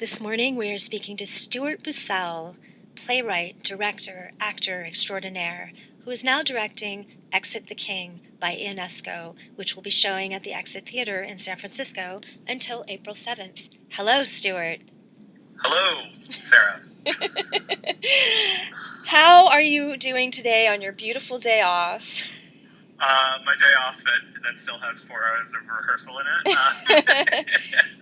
This morning we are speaking to Stuart Bousel, playwright, director, actor extraordinaire, who is now directing Exit the King by Ionesco, which will be showing at the Exit Theater in San Francisco until April 7th. Hello, Stuart. Hello, Sarah. How are you doing today on your beautiful day off? My day off that still has 4 hours of rehearsal in it.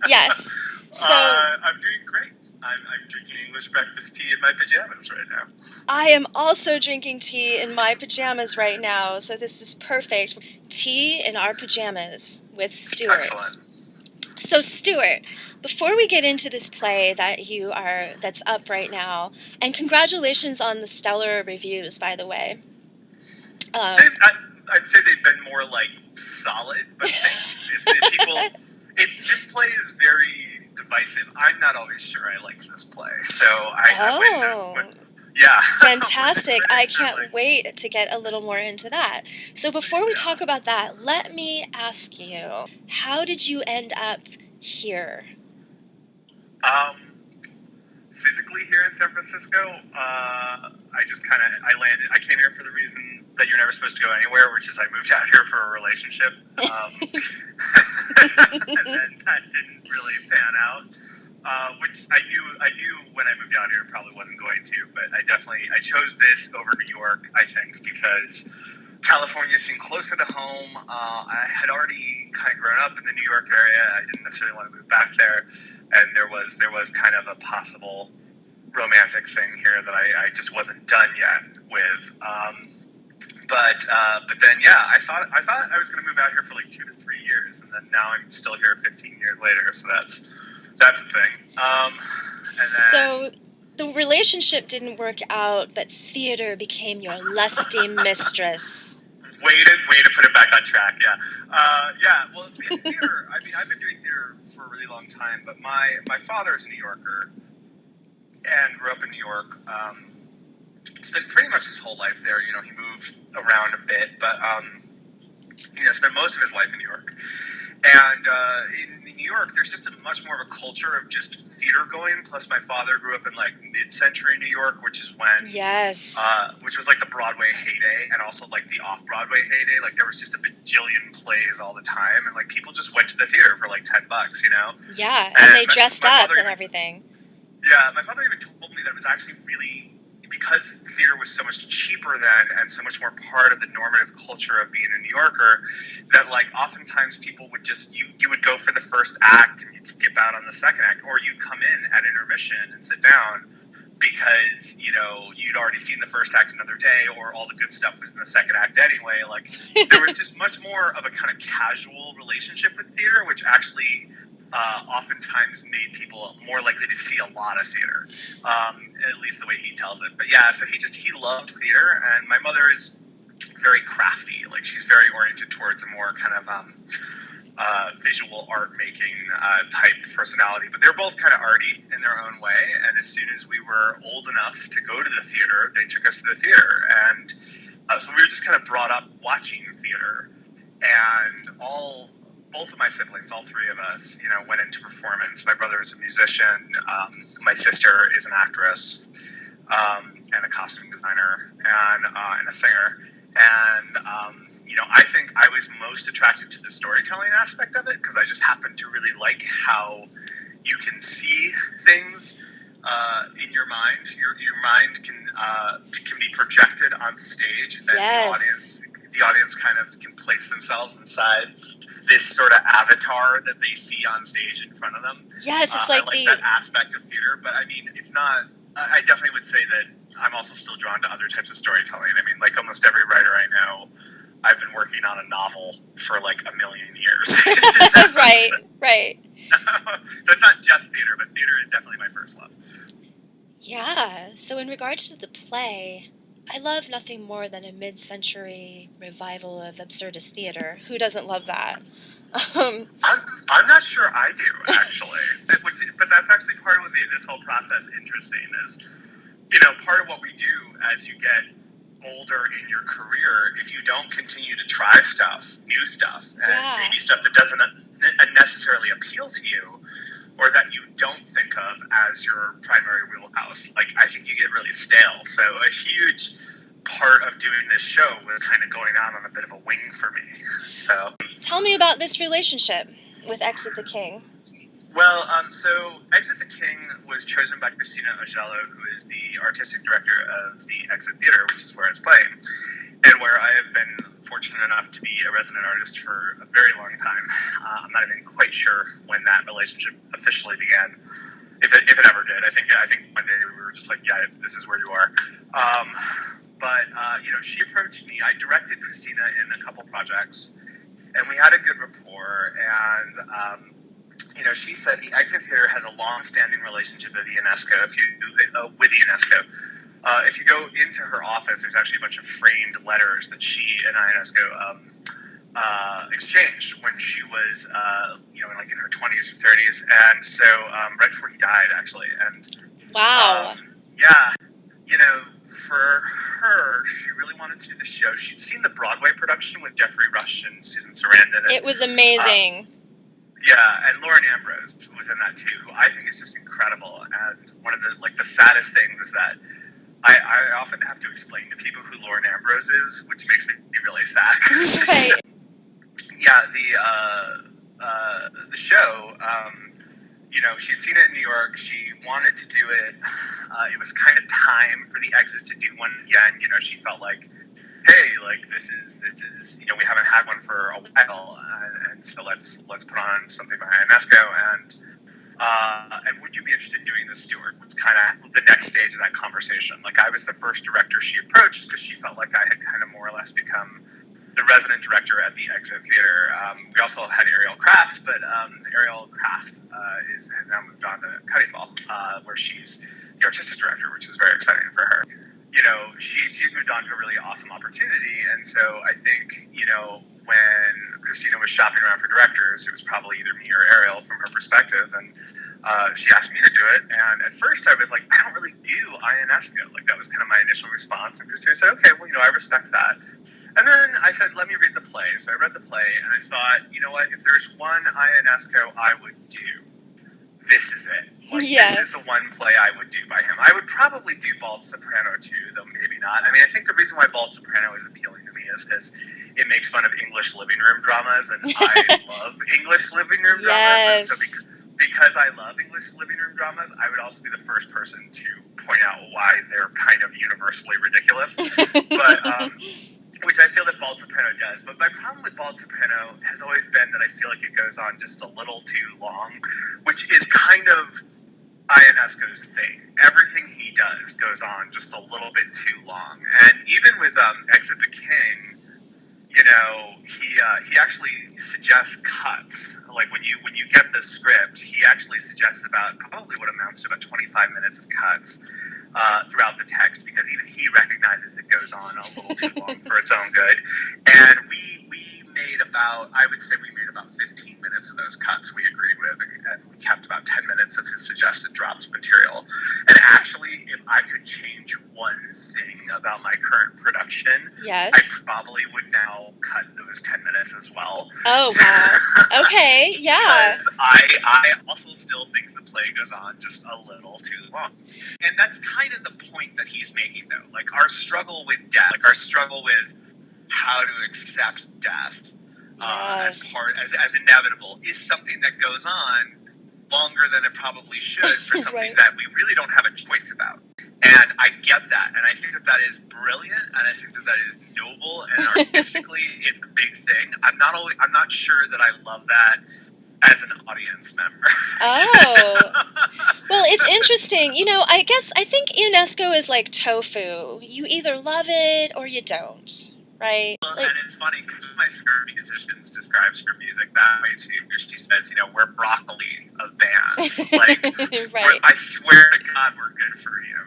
Yes. So I'm doing great. I'm drinking English breakfast tea in my pajamas right now. I am also drinking tea in my pajamas right now, so this is perfect. Tea in our pajamas with Stuart. Excellent. So Stuart, before we get into this play that's up right now, and congratulations on the stellar reviews, by the way. I'd say they've been more like solid, but thank you. This play is very divisive. I'm not always sure I like this play, so I wouldn't. Yeah. Fantastic. I can't wait to get a little more into that. So before we talk about that, let me ask you, how did you end up here? Physically here in San Francisco, I landed. I came here for the reason that you're never supposed to go anywhere, which is I moved out here for a relationship. And then that didn't really pan out, which I knew when I moved out here it probably wasn't going to, but I chose this over New York, I think, because California seemed closer to home. I had already kind of grown up in the New York area. I didn't necessarily want to move back there, and there was kind of a possible romantic thing here that I just wasn't done yet with. But then I thought I was going to move out here for like 2 to 3 years, and then now I'm still here 15 years later. So that's a thing. So the relationship didn't work out, but theater became your lusty mistress. Way to put it back on track. Yeah. Well, theater. I mean, I've been doing theater for a really long time, but my father is a New Yorker and grew up in New York. Spent pretty much his whole life there. You know, he moved around a bit, but spent most of his life in New York. And in New York, there's just much more of a culture of just theater going. Plus, my father grew up in like mid-century New York, which is when which was like the Broadway heyday, and also like the off-Broadway heyday. Like there was just a bajillion plays all the time, and like people just went to the theater for like $10, you know. Yeah, and they dressed up and everything. Yeah, my father even told me that it was actually really, because theater was so much cheaper then and so much more part of the normative culture of being a New Yorker, that like oftentimes people would just, you would go for the first act and you'd skip out on the second act, or you'd come in at intermission and sit down because, you'd already seen the first act another day, or all the good stuff was in the second act anyway. Like there was just much more of a kind of casual relationship with theater, which actually oftentimes made people more likely to see a lot of theater, at least the way he tells it. But yeah, so he loved theater, and my mother is very crafty. Like she's very oriented towards a more kind of visual art making type personality. But they're both kind of arty in their own way. And as soon as we were old enough to go to the theater, they took us to the theater, and so we were just kind of brought up watching theater, and both of my siblings, all 3 of us, went into performance. My brother is a musician. My sister is an actress and a costume designer and a singer. And, I think I was most attracted to the storytelling aspect of it because I just happen to really like how you can see things in your mind. Your mind can be projected on stage, and then the audience kind of can place themselves inside this sort of avatar that they see on stage in front of them. Yes, it's like I like that aspect of theater, but I mean, it's not. I definitely would say that I'm also still drawn to other types of storytelling. I mean, like almost every writer I know, I've been working on a novel for like a million years. Right. So it's not just theater, but theater is definitely my first love. Yeah. So in regards to the play, I love nothing more than a mid-century revival of absurdist theater. Who doesn't love that? I'm not sure I do, actually. But that's actually part of what made this whole process interesting is, part of what we do as you get older in your career, if you don't continue to try new stuff, and maybe stuff that doesn't necessarily appeal to you, or that you don't think of as your primary wheelhouse. Like, I think you get really stale. So a huge part of doing this show was kind of going on a bit of a wing for me. So tell me about this relationship with Exit the King. Well, so Exit the King was chosen by Christina Ogello, who is the artistic director of the Exit Theater, which is where it's playing, and where I have been fortunate enough to be a resident artist for a very long time. I'm not even quite sure when that relationship officially began, if it ever did. I think one day we were just like, yeah, this is where you are. But she approached me. I directed Christina in a couple projects, and we had a good rapport, and she said the Exit Theater has a long-standing relationship with Ionesco. If you go into her office, there's actually a bunch of framed letters that she and Ionesco exchanged when she was, in her 20s or 30s, and so right before he died, actually. And wow, for her, she really wanted to do the show. She'd seen the Broadway production with Jeffrey Rush and Susan Sarandon. It was amazing. And Lauren Ambrose was in that too, who I think is just incredible. And one of the saddest things is that I often have to explain to people who Lauren Ambrose is, which makes me really sad. Right. The show, she'd seen it in New York. She wanted to do it. It was kind of time for the Exit to do one again. She felt like, hey, like this is we haven't had one for a while, and so let's put on something by Ionesco, and would you be interested in doing this, Stuart? Was kind of the next stage of that conversation. Like, I was the first director she approached because she felt like I had kind of more or less become the resident director at the Exit Theater. We also had Ariel Kraft, but Ariel Kraft has now moved on to Cutting Ball, where she's the artistic director, which is very exciting for her. She's moved on to a really awesome opportunity, and so I think, when Christina was shopping around for directors, it was probably either me or Ariel from her perspective, and she asked me to do it, and at first I was like, I don't really do Ionesco. Like, that was kind of my initial response, and Christina said, okay, well, I respect that. And then I said, let me read the play. So I read the play, and I thought, you know what, if there's one Ionesco I would do, this is it. Yes. This is the one play I would do by him. I would probably do Bald Soprano too, though maybe not. I mean, I think the reason why Bald Soprano is appealing to me is because it makes fun of English living room dramas, and I love English living room dramas. And so because I love English living room dramas, I would also be the first person to point out why they're kind of universally ridiculous. But which I feel that Bald Soprano does. But my problem with Bald Soprano has always been that I feel like it goes on just a little too long, which is kind of Ionesco's thing. Everything he does goes on just a little bit too long. And even with Exit the King, he actually suggests cuts. Like, when you get the script, he actually suggests about probably what amounts to about 25 minutes of cuts throughout the text, because even he recognizes it goes on a little too long for its own good. And we made about 15 minutes of those cuts we agreed with, and we kept about 10 minutes of his suggested dropped material. And actually, if I could change one thing about my current production, yes, I probably would now cut those 10 minutes as well. Oh, wow. Okay, yeah. Because I also still think the play goes on just a little too long. And that's kind of the point that he's making, though. Like, our struggle with death, our struggle with how to accept death as inevitable, is something that goes on longer than it probably should for something right. that we really don't have a choice about. And I get that, and I think that is brilliant, and I think that is noble, and artistically it's a big thing. I'm not sure that I love that as an audience member. Oh. Well, it's interesting. I think Ionesco is like tofu. You either love it or you don't. Right. And it's funny because one of my favorite musicians describes her music that way too. She says, we're broccoli of bands. Like, right. I swear to God, we're good for you.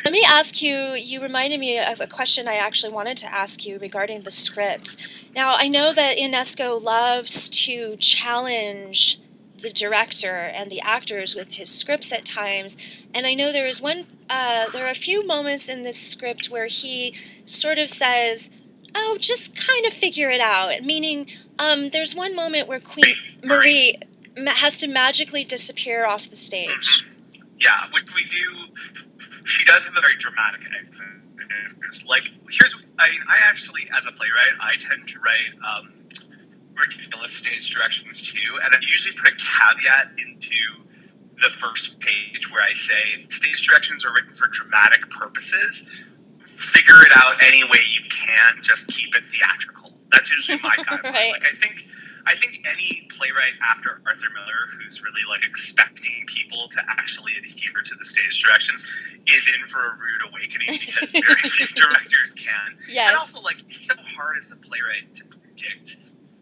Let me ask you, you reminded me of a question I actually wanted to ask you regarding the script. Now, I know that Ionesco loves to challenge the director and the actors with his scripts at times, and I know there are a few moments in this script where he sort of says, oh, just kind of figure it out, meaning there's one moment where Queen Marie, has to magically disappear off the stage. Yeah, which we do. She does have a very dramatic exit. Like, I actually, as a playwright, I tend to write ridiculous stage directions too, and I usually put a caveat into the first page where I say stage directions are written for dramatic purposes. Figure it out any way you can. Just keep it theatrical. That's usually my guideline. Right. Like, I think any playwright after Arthur Miller who's really like expecting people to actually adhere to the stage directions is in for a rude awakening, because very few directors can. Yes. And also, like, it's so hard as a playwright to predict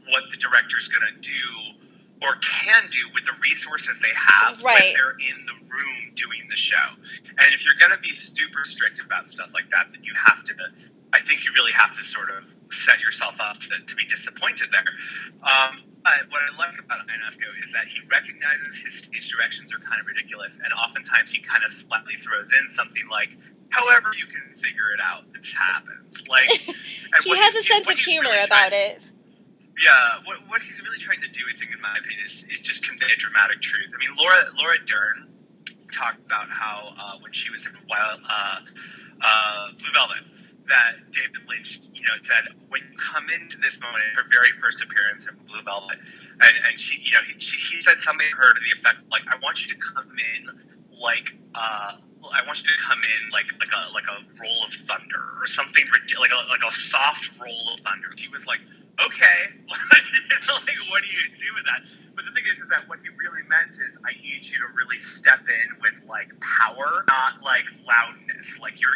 what the director's going to do or can do with the resources they have when they're in the room doing the show. And if you're going to be super strict about stuff like that, then you have to, I think you really have to sort of set yourself up to be disappointed there. But what I like about Ionesco is that he recognizes his stage directions are kind of ridiculous, and oftentimes he kind of slightly throws in something like, however you can figure it out, this happens. Like, he has a sense of humor really about it. Yeah, what he's really trying to do, I think, in my opinion, is just convey a dramatic truth. I mean, Laura Dern talked about how when she was in Blue Velvet, that David Lynch, said, when you come into this moment, her very first appearance in Blue Velvet, and she, he said something to her to the effect, like, I want you to come in like a roll of thunder, or something like a soft roll of thunder. She was like, okay, like, what do you do with that? But the thing is that what he really meant is, I need you to really step in with, like, power, not like loudness. Like, your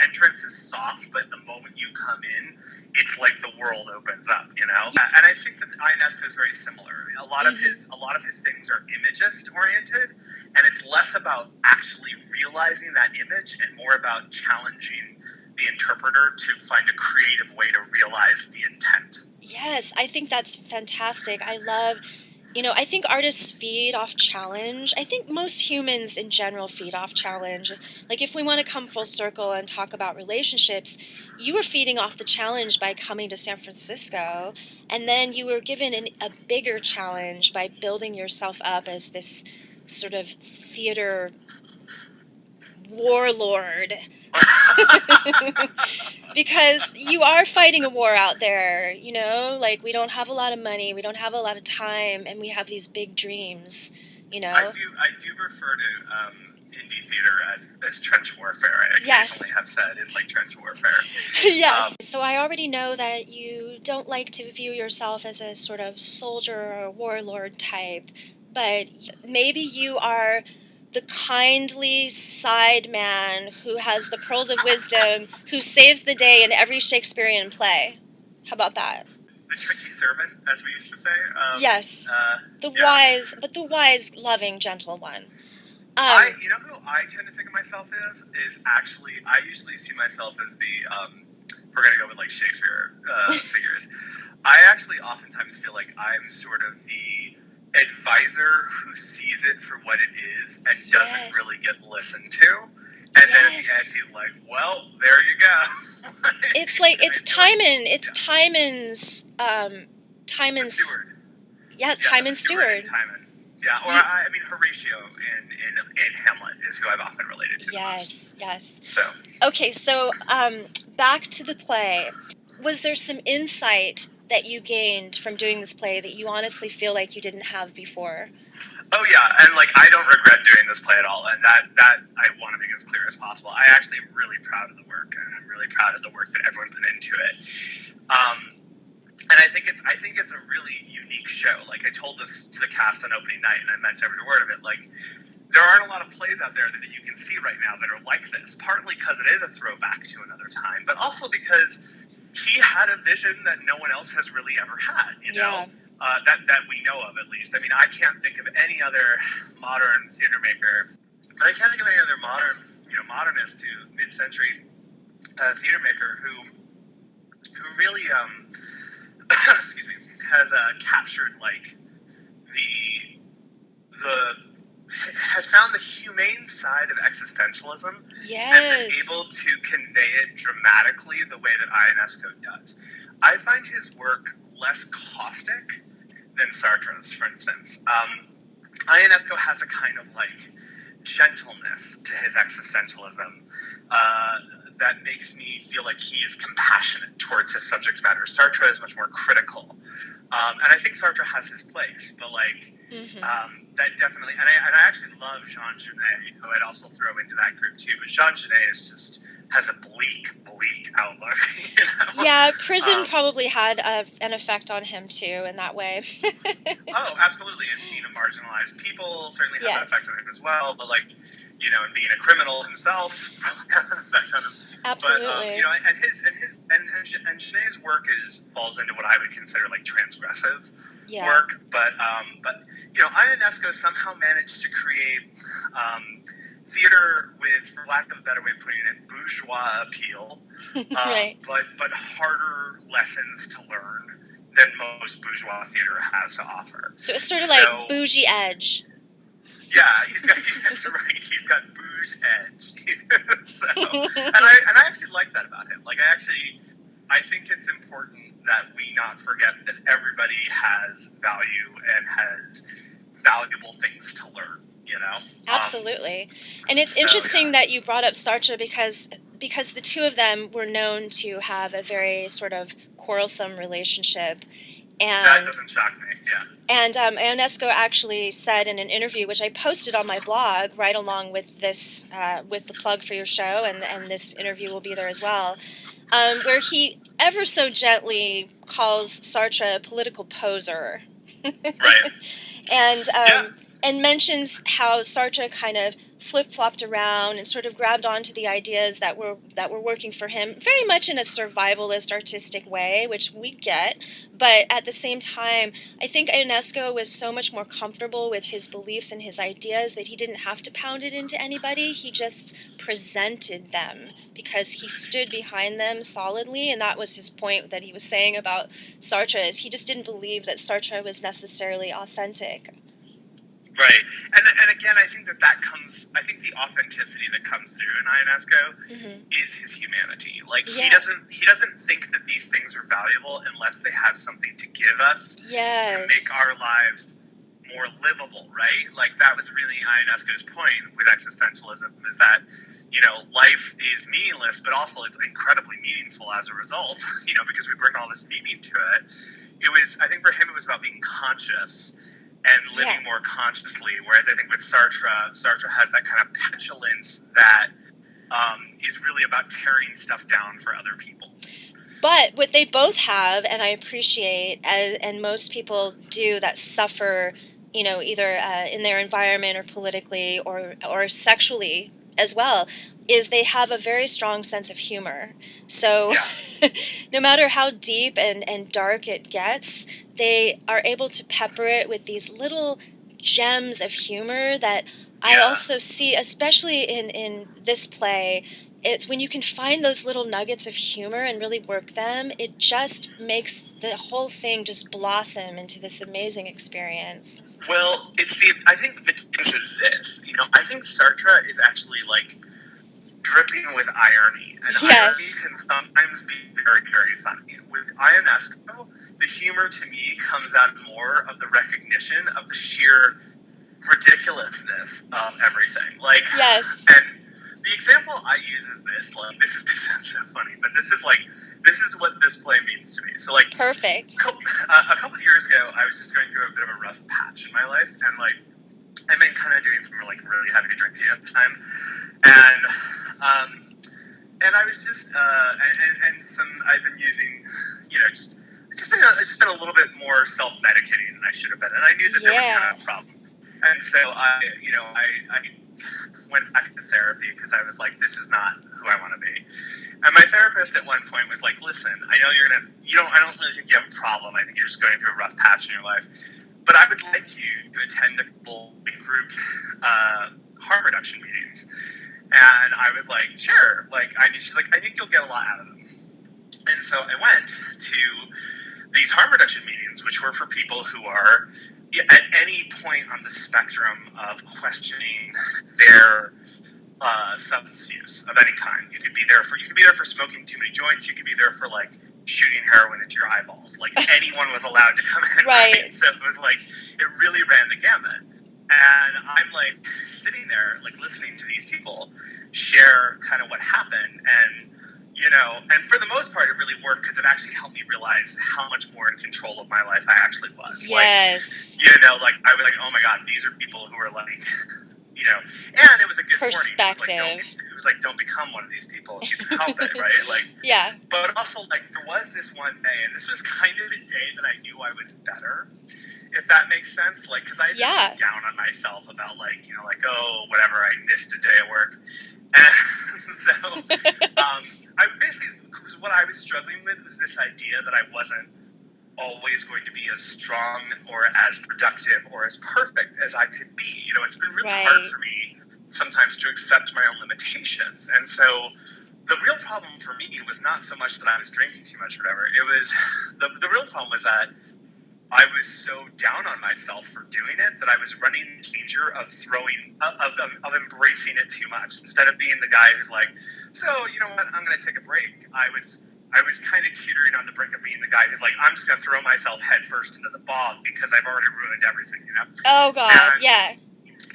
entrance is soft, but the moment you come in, it's like the world opens up, And I think that Ionesco is very similar. A lot of his things are imagist oriented, and it's less about actually realizing that image and more about challenging the interpreter to find a creative way to realize the intent. Yes, I think that's fantastic. I think artists feed off challenge. I think most humans in general feed off challenge. Like, if we want to come full circle and talk about relationships, you were feeding off the challenge by coming to San Francisco, and then you were given a bigger challenge by building yourself up as this sort of theater warlord. Because you are fighting a war out there, like, we don't have a lot of money, we don't have a lot of time, and we have these big dreams, I do refer to indie theater as trench warfare. I occasionally have said it's like trench warfare. Yes. So I already know that you don't like to view yourself as a sort of soldier or warlord type, but maybe you are the kindly side man who has the pearls of wisdom, who saves the day in every Shakespearean play. How about that? The tricky servant, as we used to say. Yes. The wise, loving, gentle one. Who I tend to think of myself as is actually, I usually see myself as the, if we're going to go with like Shakespeare figures, I actually oftentimes feel like I'm sort of the advisor who sees it for what it is and doesn't really get listened to, and then at the end he's like, well, there you go. It's like, it's Timon's Steward. Yeah, Timon Steward. Yeah, or I mean Horatio in Hamlet is who I've often related to. Yes. So back to the play. Was there some insight that you gained from doing this play that you honestly feel like you didn't have before? Oh yeah, and like, I don't regret doing this play at all, and that I want to make as clear as possible. I actually am really proud of the work, and I'm really proud of the work that everyone put into it. And I think it's a really unique show. Like, I told this to the cast on opening night, and I meant every word of it. Like, there aren't a lot of plays out there that you can see right now that are like this, partly because it is a throwback to another time, but also because he had a vision that no one else has really ever had, that we know of, at least. I mean, I can't think of any other modern theater maker, but I can't think of any other modernist to mid-century theater maker who really, excuse me, has captured, like, has found the humane side of existentialism and been able to convey it dramatically the way that Ionesco does. I find his work less caustic than Sartre's, for instance. Ionesco has a kind of like gentleness to his existentialism that makes me feel like he is compassionate towards his subject matter. Sartre is much more critical, and I think Sartre has his place, but like that definitely. And I actually love Jean Genet, who I'd also throw into that group too. But Jean Genet is just has a bleak outlook. You know? Yeah, prison probably had an effect on him too in that way. Oh, absolutely. And being a marginalized people certainly had an effect on him as well. But like, you know, and being a criminal himself probably had an effect on him. Absolutely. But you know, and Genet's work falls into what I would consider like transgressive work. But you know, Ionesco somehow managed to create theater with, for lack of a better way of putting it, bourgeois appeal, right. but harder lessons to learn than most bourgeois theater has to offer. So it's sort of like bougie edge. Yeah, he's got bouge edge. And I actually like that about him. Like I think it's important that we not forget that everybody has value and has valuable things to learn. You know? Absolutely. And it's interesting that you brought up Sartre because the two of them were known to have a very sort of quarrelsome relationship. And that doesn't shock me, yeah. And Ionesco actually said in an interview, which I posted on my blog right along with this, with the plug for your show, and this interview will be there as well, where he ever so gently calls Sartre a political poser. Right. And mentions how Sartre kind of flip-flopped around and sort of grabbed onto the ideas that were working for him, very much in a survivalist artistic way, which we get. But at the same time, I think Ionesco was so much more comfortable with his beliefs and his ideas that he didn't have to pound it into anybody. He just presented them because he stood behind them solidly, and that was his point that he was saying about Sartre, is he just didn't believe that Sartre was necessarily authentic. Right, and again, I think I think the authenticity that comes through in Ionesco is his humanity. Like he doesn't think that these things are valuable unless they have something to give us to make our lives more livable. Right, like that was really Ionesco's point with existentialism, is that, you know, life is meaningless, but also it's incredibly meaningful as a result. You know, because we bring all this meaning to it. I think for him it was about being conscious and living more consciously, whereas I think with Sartre has that kind of petulance that is really about tearing stuff down for other people. But what they both have, and I appreciate, and most people do that suffer, you know, either in their environment or politically or sexually as well, is they have a very strong sense of humor. So no matter how deep and dark it gets, they are able to pepper it with these little gems of humor that I also see, especially in this play. It's when you can find those little nuggets of humor and really work them, it just makes the whole thing just blossom into this amazing experience. Well, I think the difference is this. You know, I think Sartre is actually like dripping with irony, and irony can sometimes be very, very funny. With Ionesco, the humor to me comes out more of the recognition of the sheer ridiculousness of everything. Like, and the example I use is this. Like, this sounds so funny, but this is what this play means to me. So, like, perfect. A couple of years ago, I was just going through a bit of a rough patch in my life, and like, I've been kind of doing some like really heavy drinking at the time, and I was just I've been using, you know, it's just been a little bit more self-medicating than I should have been, and I knew that there was kind of a problem, and so I went back to therapy because I was like, this is not who I want to be. And my therapist at one point was like, listen, I know I don't really think you have a problem. I think you're just going through a rough patch in your life. But I would like you to attend a couple group harm reduction meetings. And I was like, sure. She's like, I think you'll get a lot out of them. And so I went to these harm reduction meetings, which were for people who are at any point on the spectrum of questioning their substance use of any kind. You could be there for smoking too many joints. You could be there for like shooting heroin into your eyeballs. Like anyone was allowed to come in. Right. So it was like, it really ran the gamut. And I'm like sitting there, like listening to these people share kind of what happened. And, you know, and for the most part, it really worked because it actually helped me realize how much more in control of my life I actually was. Yes. Like, you know, like I was like, oh my God, these are people who are like, you know, and it was a good perspective. warning. It was like, don't become one of these people if you can help it, right? Like, yeah. But also, like, there was this one day, and this was kind of the day that I knew I was better, if that makes sense. Like, because I had been down on myself about, like, you know, like, oh, whatever, I missed a day at work. And so, I basically, because what I was struggling with was this idea that I wasn't always going to be as strong or as productive or as perfect as I could be. You know, it's been really hard for me sometimes to accept my own limitations. And so the real problem for me was not so much that I was drinking too much or whatever. It was, the real problem was that I was so down on myself for doing it that I was running the danger of of embracing it too much. Instead of being the guy who's like, so, you know what, I'm going to take a break. I was kind of teetering on the brink of being the guy who's like, I'm just going to throw myself headfirst into the bog because I've already ruined everything, you know? Oh, God, and, yeah.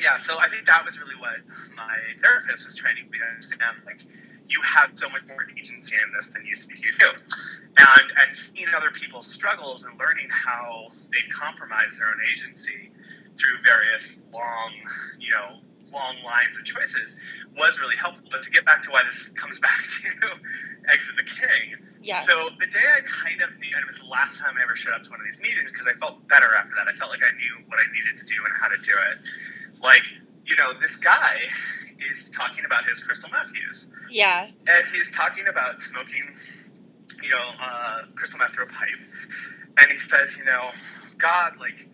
Yeah, so I think that was really what my therapist was trying to get me to understand. Like, you have so much more agency in this than you think you do. And seeing other people's struggles and learning how they compromise their own agency through various long lines of choices was really helpful. But to get back to why this comes back to Exit the King. Yeah. So the day I kind of knew, and it was the last time I ever showed up to one of these meetings because I felt better after that. I felt like I knew what I needed to do and how to do it. Like, you know, this guy is talking about his crystal meth use. Yeah. And he's talking about smoking, you know, crystal meth through a pipe. And he says, you know, God, like,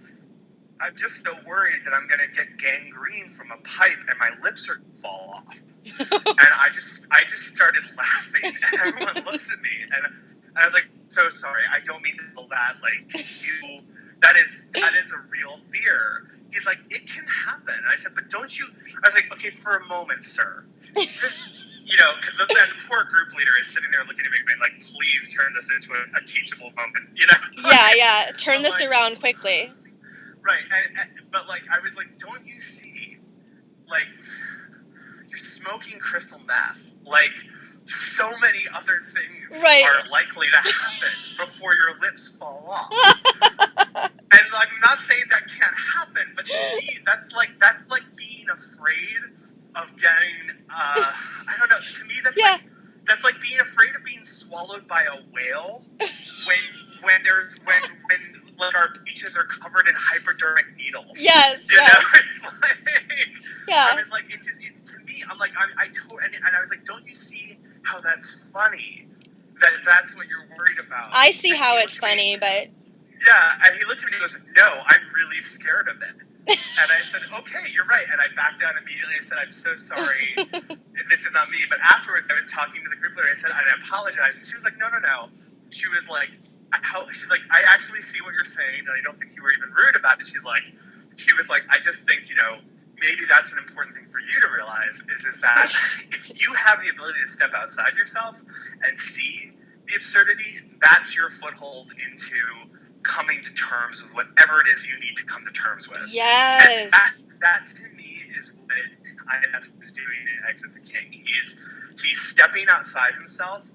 I'm just so worried that I'm going to get gangrene from a pipe and my lips are going to fall off. And I just started laughing. And everyone looks at me. And I was like, so sorry. I don't mean to feel that. Like, that is a real fear. He's like, it can happen. And I said, but don't you? I was like, okay, for a moment, sir. Just, you know, because the poor group leader is sitting there looking at me and like, please turn this into a teachable moment, you know? Yeah. Turn this around quickly. Right. But, like, I was like, don't you see, like, you're smoking crystal meth. Like, so many other things are likely to happen before your lips fall off. And, like, I'm not saying that can't happen, but to me, that's like being afraid of getting, I don't know, to me, that's like being afraid of being swallowed by a whale when like our beaches are covered in hypodermic needles. Yes. You know, it's like, yeah. I was like, it's to me, I'm like, and I was like, don't you see how that's funny? That's what you're worried about. I see how it's funny, but. Yeah, and he looked at me and he goes, no, I'm really scared of it. And I said, okay, you're right. And I backed down immediately. I said, I'm so sorry. This is not me. But afterwards, I was talking to the group leader. I said, I apologize. And she was like, no. She was like, I actually see what you're saying, and I don't think you were even rude about it. She was like, I just think, you know, maybe that's an important thing for you to realize is that if you have the ability to step outside yourself and see the absurdity, that's your foothold into coming to terms with whatever it is you need to come to terms with. Yes. And that to me is what Ionesco is doing in Exit the King. He's stepping outside himself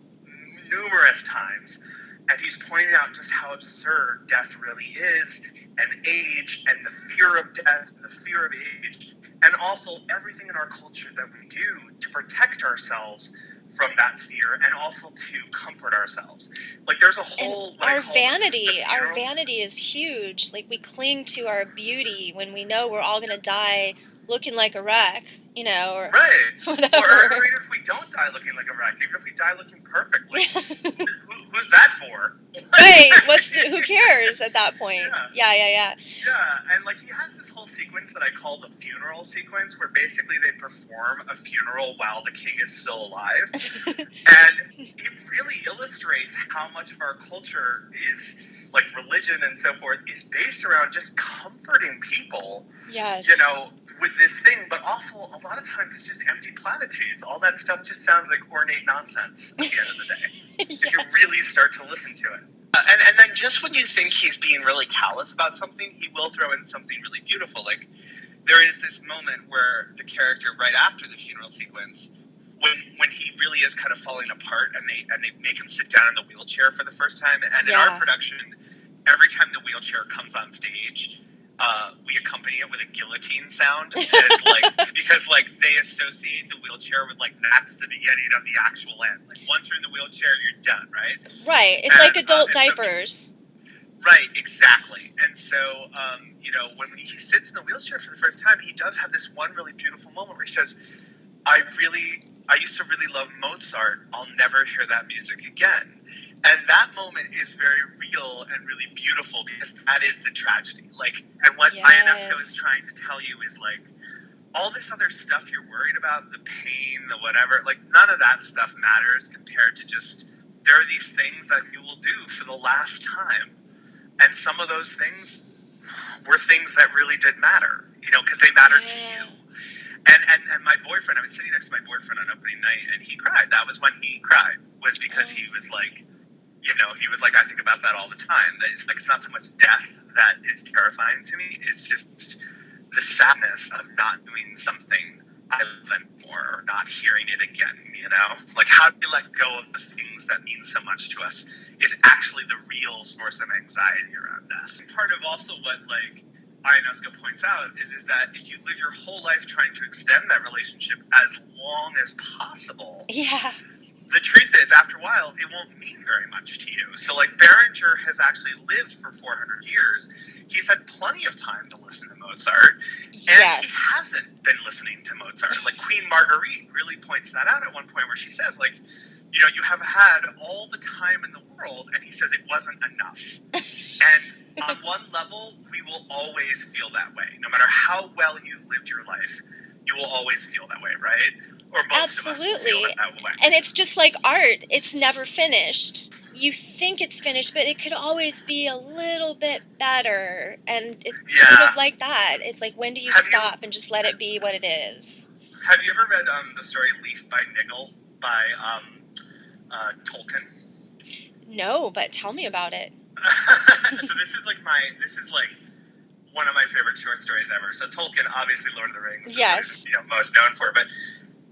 numerous times. And he's pointing out just how absurd death really is, and age, and the fear of death, and the fear of age, and also everything in our culture that we do to protect ourselves from that fear, and also to comfort ourselves. Like, there's a whole... Our vanity is huge. Like, we cling to our beauty when we know we're all going to die looking like a wreck, you know, or whatever. Or even if we don't die looking like a wreck, even if we die looking perfectly, who's that for? Right, who cares at that point? Yeah. Yeah, and like he has this whole sequence that I call the funeral sequence, where basically they perform a funeral while the king is still alive. And it really illustrates how much of our culture is, like religion and so forth, is based around just comforting people. Yes. You know, with this thing, but also a lot of times it's just empty platitudes. All that stuff just sounds like ornate nonsense at the end of the day. Yes. If you really start to listen to it. And then just when you think he's being really callous about something, he will throw in something really beautiful. Like, there is this moment where the character, right after the funeral sequence, when he really is kind of falling apart, and they make him sit down in the wheelchair for the first time. And in our production, every time the wheelchair comes on stage, we accompany it with a guillotine sound because they associate the wheelchair with that's the beginning of the actual end. Like, once you're in the wheelchair, you're done, right? Right. It's like adult diapers. Right, exactly. And so, when he sits in the wheelchair for the first time, he does have this one really beautiful moment where he says, I used to really love Mozart. I'll never hear that music again. And that moment is very real and really beautiful, because that is the tragedy. And what Ionesco is trying to tell you is, all this other stuff you're worried about, the pain, the whatever, none of that stuff matters compared to just, there are these things that you will do for the last time. And some of those things were things that really did matter, because they mattered to you. And my boyfriend, I was sitting next to my boyfriend on opening night, and he cried. That was when he cried, was because he was he was like, I think about that all the time. That it's not so much death that is terrifying to me. It's just the sadness of not doing something I love anymore, or not hearing it again, how do we let go of the things that mean so much to us is actually the real source of anxiety around death. Part of also what, Ionesco points out is that if you live your whole life trying to extend that relationship as long as possible, the truth is, after a while, it won't mean very much to you. So, Berenger has actually lived for 400 years. He's had plenty of time to listen to Mozart, and he hasn't been listening to Mozart. Queen Marguerite really points that out at one point, where she says, you have had all the time in the world, and he says it wasn't enough. And on one level, we will always feel that way. No matter how well you've lived your life, you will always feel that way, right? Or most of us will feel that way. And it's just like art. It's never finished. You think it's finished, but it could always be a little bit better. And it's sort of like that. It's like, when do you stop and just let it be what it is? Have you ever read the story Leaf by Niggle by Tolkien? No, but tell me about it. So this is one of my favorite short stories ever. So Tolkien, obviously, Lord of the Rings, is what he's most known for. But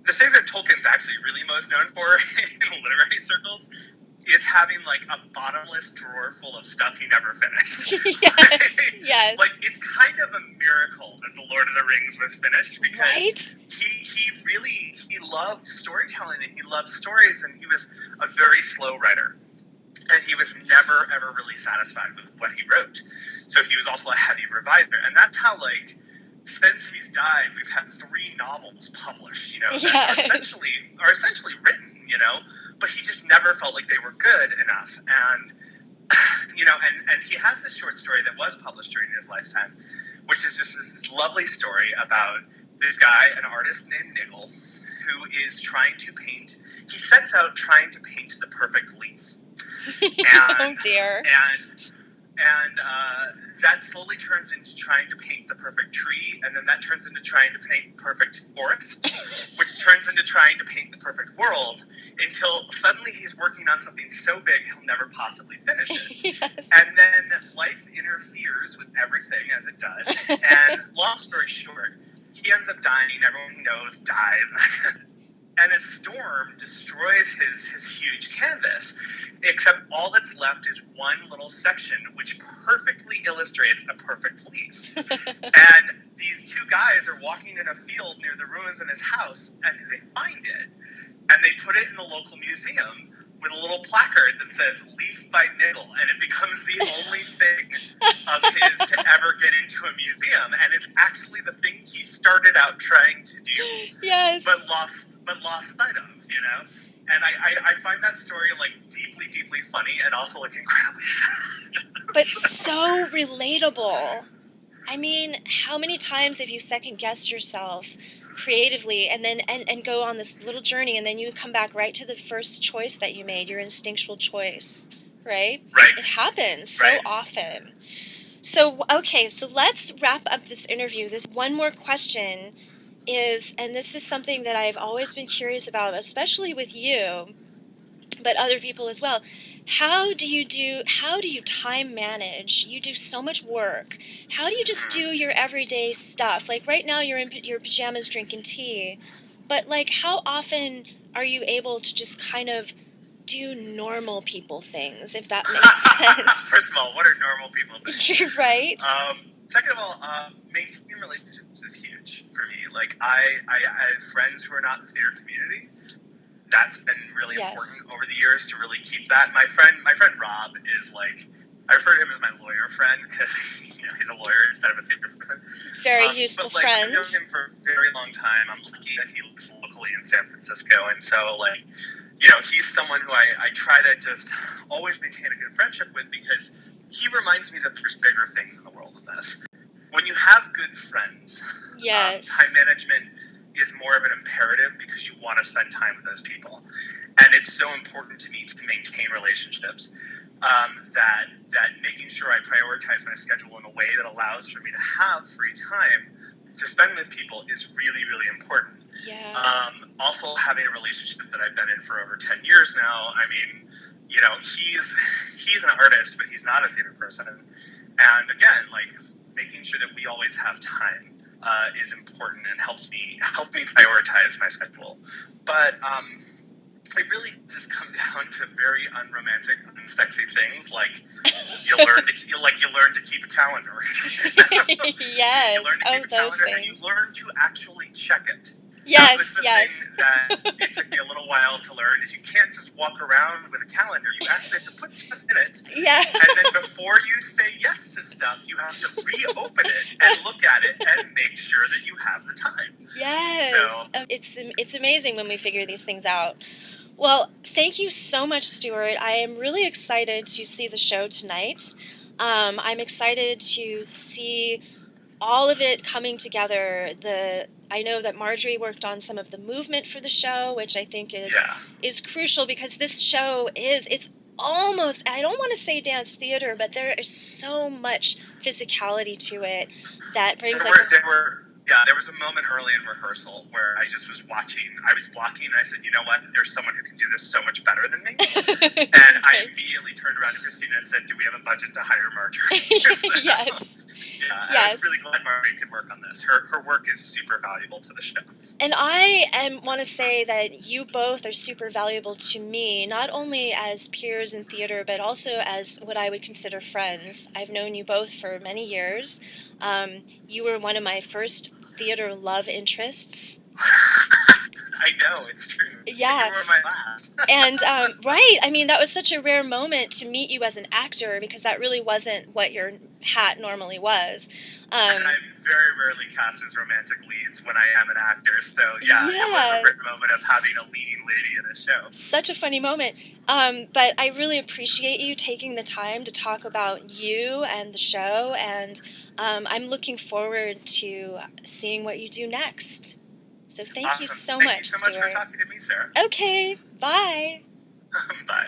the thing that Tolkien's actually really most known for in literary circles is having a bottomless drawer full of stuff he never finished. Yes. It's kind of a miracle that the Lord of the Rings was finished, because he loved storytelling, and he loved stories, and he was a very slow writer. And he was never, ever really satisfied with what he wrote. So he was also a heavy reviser. And that's how, since he's died, we've had 3 novels published, that are essentially written, but he just never felt like they were good enough. And, and he has this short story that was published during his lifetime, which is just this lovely story about this guy, an artist named Niggle, who is trying to paint, he sets out trying to paint the perfect leaf. Oh dear. And that slowly turns into trying to paint the perfect tree, and then that turns into trying to paint the perfect forest, which turns into trying to paint the perfect world, until suddenly he's working on something so big he'll never possibly finish it. And then life interferes with everything, as it does, and long story short, he ends up dying. Everyone he knows dies. And a storm destroys his huge canvas, except all that's left is one little section which perfectly illustrates a perfect leaf. And these 2 guys are walking in a field near the ruins in his house, and they find it, and they put it in the local museum with a little placard that says Leaf by Niggle, and it becomes the only thing of his to ever get into a museum, and it's actually the thing he started out trying to do, but lost sight of, And I find that story deeply, deeply funny, and also incredibly sad. But so relatable. I mean, how many times have you second-guessed yourself creatively and then and go on this little journey, and then you come back right to the first choice that you made, your instinctual choice, right? It happens so often. So, okay, so let's wrap up this interview. This one more question is, and this is something that I've always been curious about, especially with you, but other people as well. how do you time manage? You do so much work. How do you just do your everyday stuff? Like right now you're in your pajamas drinking tea, but like how often are you able to just kind of do normal people things, if that makes sense? First of all, what are normal people doing? Right? Second of all, maintaining relationships is huge for me. Like I have friends who are not in the theater community. That's been really important over the years to really keep that. My friend Rob is like, I refer to him as my lawyer friend because he's a lawyer instead of a theater person. Very useful but, like, friends. I've known him for a very long time. I'm lucky that he lives locally in San Francisco, and so like, he's someone who I try to just always maintain a good friendship with because he reminds me that there's bigger things in the world than this. When you have good friends, time management is more of an imperative because you want to spend time with those people. And it's so important to me to maintain relationships that making sure I prioritize my schedule in a way that allows for me to have free time to spend with people is really, really important. Yeah. Also, having a relationship that I've been in for over 10 years now, I mean, he's an artist, but he's not a theater person. And again, like making sure that we always have time is important and help me prioritize my schedule. But it really just comes down to very unromantic, unsexy things like you learn to keep a calendar. Yes, you learn to keep a calendar, things. and you learn to actually check it. Yes, that was the yes. thing that it took me a little while to learn is you can't just walk around with a calendar. You actually have to put stuff in it. Yeah. And then before you say yes to stuff, you have to reopen it and look at it and make sure that you have the time. Yes. So, it's amazing when we figure these things out. Well, thank you so much, Stuart. I am really excited to see the show tonight. I'm excited to see all of it coming together. I know that Marjorie worked on some of the movement for the show, which I think is crucial because this show it's almost, I don't want to say dance theater, but there is so much physicality to it that brings there was a moment early in rehearsal where I just was watching. I was blocking, and I said, "You know what? There's someone who can do this so much better than me." And I immediately turned around to Christina and said, "Do we have a budget to hire Marjorie?" Yes. I was really glad Marjorie could work on this. Her work is super valuable to the show. And I want to say that you both are super valuable to me, not only as peers in theater, but also as what I would consider friends. I've known you both for many years. You were one of my first theater love interests. I know, it's true. Yeah. You were my last. And, right, I mean, that was such a rare moment to meet you as an actor because that really wasn't what your hat normally was. And I'm very rarely cast as romantic leads when I am an actor, so it was a rare moment of having a leading lady in a show. Such a funny moment. But I really appreciate you taking the time to talk about you and the show, and I'm looking forward to seeing what you do next. So thank you so much, Thank you so much Stuart. for talking to me, Sarah. Okay, bye. Bye.